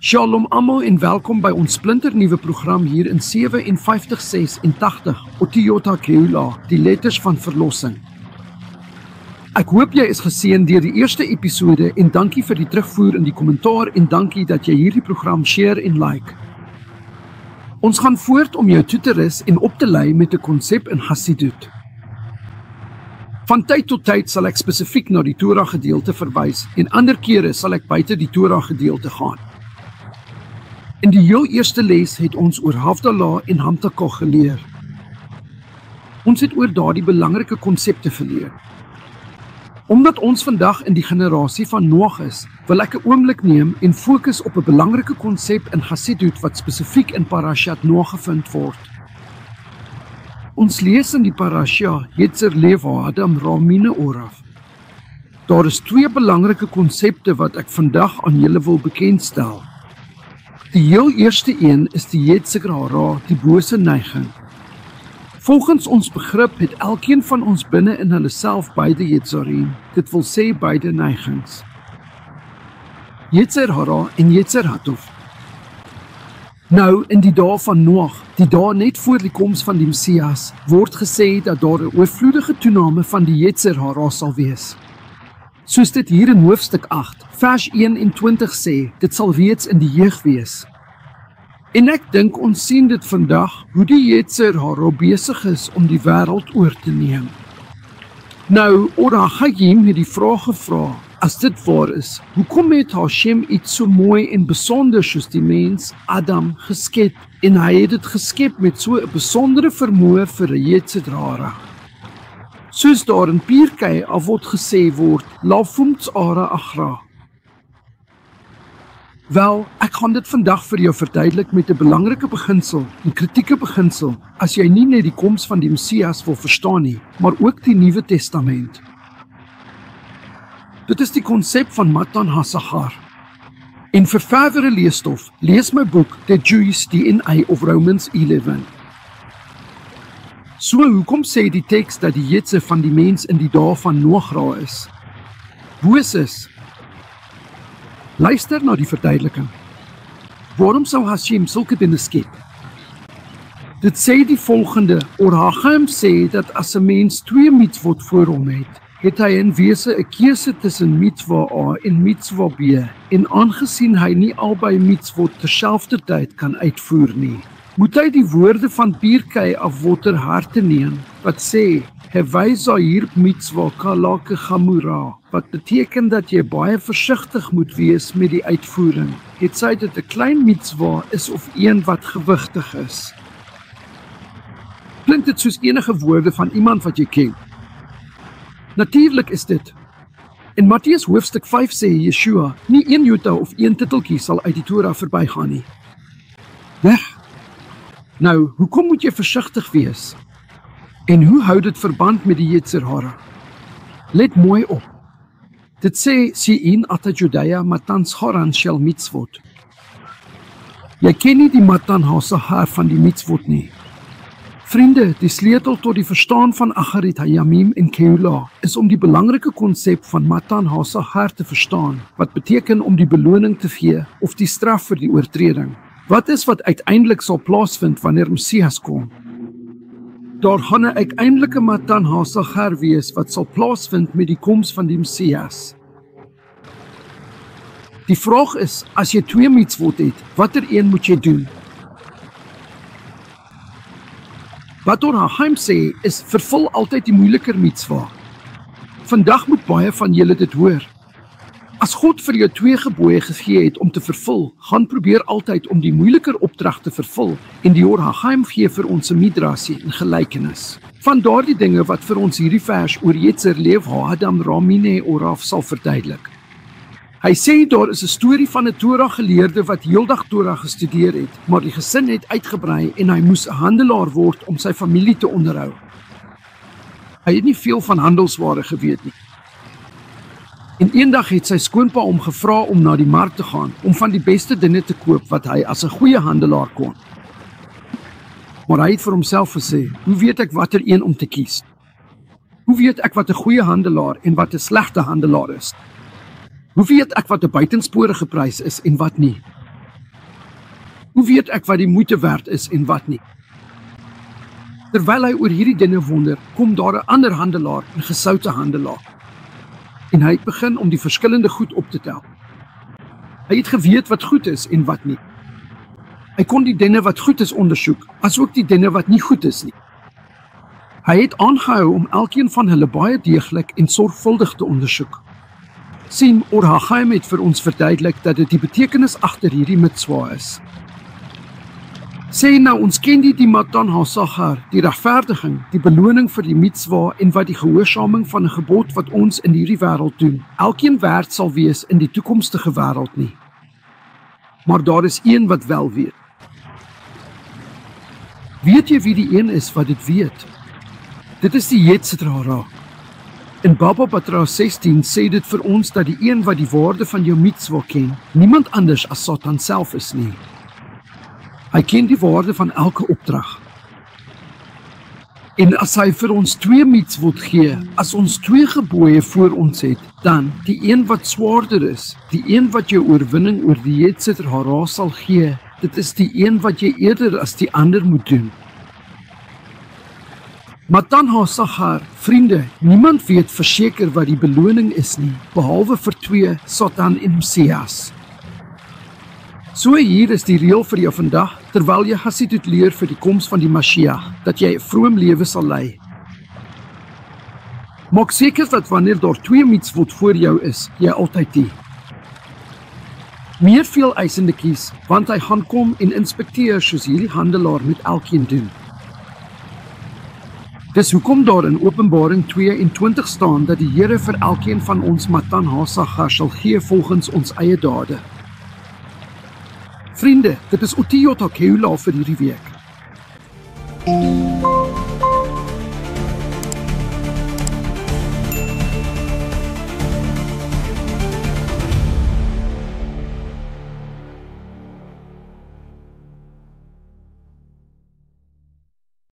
Shalom almal en welkom by ons splinternuwe program hier in 5786 Ottiyota Keula, die letters van verlossing. Ek hoop jy is geseën deur die eerste episode en dankie vir die terugvoer in die kommentaar en dankie dat jy hierdie program share en like. Ons gaan voort om jou toe te rus en op te lei met 'n konsep in Hasidut. Van tyd tot tyd sal ek spesifiek na die Torah gedeelte verwys en ander kere sal ek buite die Torah gedeelte gaan. In die heel eerste les het ons oor Havdalah en Hamtakah geleer. Ons het oor daardie belangrike konsepte geleer. Omdat ons vandag in die generasie van Noag is, wil ek 'n oomblik neem en fokus op 'n belangrike konsep in Hasidut wat spesifiek in Parashat Noag gevind word. Ons lees in die parasha Yetzer Leva Adam Ramine Oraf. Daar is twee belangrike konsepte wat ek vandag aan julle wil bekendstel. Die heel eerste een is die Yetzer Hara, die bose neiging. Volgens ons begrip het elkeen van ons binne in hulle self beide Yetzarim, dit wil sê beide neigings. Yetzer Hara en Yetzer Hatov. Nou, in die dae van Noag, die dae net voor die koms van die Messias, word gesê dat daar 'n oorvloedige toename van die Yetzer Hara sal wees. Soos dit hier in hoofstuk 8, vers 21 sê, dit sal reeds in die jeug wees. En ek dink ons sien dit vandag, hoe die Yetzer Hara besig is om die wêreld oor te neem. Nou, Orachayim het die vraag gevra, as dit waar is, hoekom het Hashem iets so mooi en besonder soos die mens, Adam, geskep, en hy het dit geskep met so 'n besondere vermoë vir 'n Yetzer Hara. Soos daar in Pirkei af word gesê word, Lafumts Ara Agra. Wel, ek gaan dit vandag vir jou verduidelik met 'n belangrike beginsel, 'n kritieke beginsel, as jy nie net die koms van die Messias wil verstaan nie, maar ook die Nuwe Testament. Dit is die konsep van Matan HaSachar. En vir verdere leesstof, lees my boek The Jewish DNA of Romans 11. So, hoekom sê die teks dat die Yetzer van die mens in die dae van Noag is? Boos is. Luister na die verduideliking. Waarom sou Hashem sulke dinge skep? Dit sê die volgende, Orachayim sê dat as 'n mens twee mitzvot voor hom het hy in wese 'n keuse tussen mitzwa A en mitzwa B, en aangesien hy nie albei mitzvot terselfdertyd kan uitvoer nie, moet hy die woorde van Pirkei af water harte neem, wat sê, Hewai Zahir mitzwa kalake chamura, wat beteken dat jy baie versigtig moet wees met die uitvoering, het sy dit 'n klein mitzwa is of een wat gewigtig is. Klink dit soos enige woorde van iemand wat jy ken? Natuurlik is dit. In Matteus hoofstuk 5 sê Yeshua, nie een jota of een titeltjie sal uit die Torah verbygaan nie. Weg. Nou, hoekom moet jy versigtig wees? En hoe hou dit verband met die Yetzer Hara? Let mooi op. Dit sê, Si'in ata Judea matan scharan shel mitzvot. Jy ken nie die Matan HaSachar van die mitzvot nie. Vriende, die sleutel tot die verstaan van Acharit Hayamim en Keula is om die belangrike konsep van Matan HaSachar te verstaan, wat beteken om die beloning te gee of die straf vir die oortreding. Wat is wat uiteindelik sal plaasvind wanneer Messias kom? Daar gaan 'n uiteindelike Matan HaSachar wees wat sal plaasvind met die koms van die Messias. Die vraag is, as jy twee mitzvot het, watter een moet jy doen? Wat Orachayim sê is, vervul altyd die moeiliker mitzwa. Vandag moet baie van julle dit hoor. As God vir jou twee gebooie gegee het om te vervul, gaan probeer altyd om die moeiliker opdrag te vervul en die Orachayim gee vir ons 'n midrasie en gelykenis. Van daardie dinge wat vir ons hierdie vers oor Yetzer Leva Adam Ramine Oraf sal verduidelik. Hy sê daar is 'n storie van 'n Torah geleerde wat heeldag Torah gestudeer het, maar die gesin het uitgebrei en hy moes 'n handelaar word om sy familie te onderhou. Hy het nie veel van handelsware geweet nie. En eendag het sy skoonpa hom gevra om na die mark te gaan, om van die beste dinge te koop wat hy as 'n goeie handelaar kon. Maar hy het vir homself gesê, hoe weet ek watter een om te kies? Hoe weet ek wat 'n goeie handelaar en wat 'n slegte handelaar is? Hoe weet ek wat 'n buitensporige prys is en wat nie? Hoe weet ek wat die moeite werd is en wat nie? Terwyl hy oor hierdie dinge wonder, kom daar 'n ander handelaar, 'n gesoute handelaar. En hy het begin om die verskillende goed op te tel. Hy het geweet wat goed is en wat nie. Hy kon die dinge wat goed is ondersoek, asook die dinge wat nie goed is nie. Hy het aangehou om elkeen van hulle baie deeglik en sorgvuldig te ondersoek. Siem Or Haggaim het vir ons verduidelik dat dit die betekenis agter hierdie mitswa is. Sê nou, ons ken die Matan HaSachar, die regverdiging, die beloning vir die mitswa en wat die gehoorsaming van 'n gebod wat ons in hierdie wêreld doen, elkeen werd sal wees in die toekomstige wêreld nie. Maar daar is een wat wel weet. Weet jy wie die een is wat dit weet? Dit is die Yetzer Hara. In Baba Batra 16 sê dit vir ons dat die een wat die waarde van jou mitswa ken, niemand anders as Satan self is nie. Hy ken die waarde van elke opdrag. En as hy vir ons 2 mitswot gee, as ons 2 gebooie voor ons het, dan die een wat swaarder is, die een wat jou oorwinning oor die Yetzer Hara sal gee, dit is die een wat jy eerder as die ander moet doen. Matan HaSachar, vriende, niemand weet verseker wat die beloning is nie, behalwe vir 2, Satan en Messias. So hier is die reël vir jou vandag, terwyl jy Hasidut leer vir die koms van die Mashiach, dat jy 'n vroom lewe sal lei. Maak seker dat wanneer daar 2 mitswot voor jou is, jy altyd die. Meer veel eisende kies, want hy gaan kom en inspekteer soos hierdie handelaar met elkeen doen. Dis hoekom daar in Openbaring 22 staan dat die Here vir elkeen van ons Matan HaSachar sal gee volgens ons eie dade. Vriende, dit is Otiyota Keula vir hierdie week.